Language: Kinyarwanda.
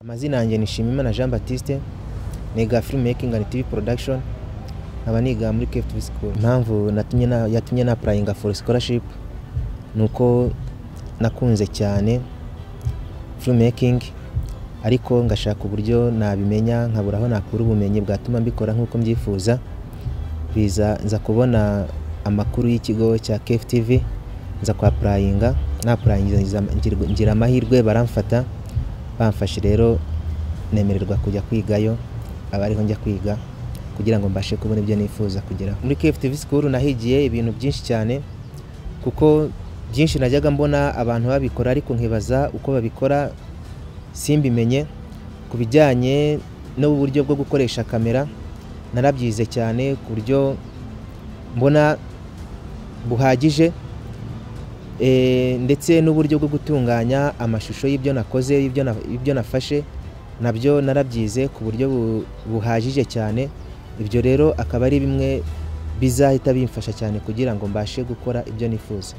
Amazina yanjye ni Shimimana Jean Baptiste, niga filmmaking and TV production, nkaba niga muri KFTV school. Impamvu yatumye na applying for scholarship nuko nakunze cyane filmmaking, ariko ngashaka uburyo nabimenya nkabura aho nakura ubumenyi bwatuma mbikora nkuko mbyifuza. Nza kubona amakuru y'ikigo cya KFTV, nza kwa applyinga, ngira amahirwe baramfata, bamfashe rero nemererwa kujya kwigayo, abariho njya kwiga kugira ngo mbashe kubona ibyo nifuza kugira. Muri KFTV school nahigiye ibintu byinshi cyane, kuko byinshi najyaga mbona abantu babikora ariko nkibaza uko babikora simbimenye. Ku bijyanye n'uburyo bwo gukoresha kamera narabyize cyane ku buryo mbona buhagije, ndetse n'uburyo bwo gutunganya amashusho y'ibyo nakoze, ibyo nafashe nabyo narabyize ku buryo buhagije cyane. Ibyo rero akaba ari bimwe bizahita bimfasha cyane kugira ngo mbashe gukora ibyo nifuza.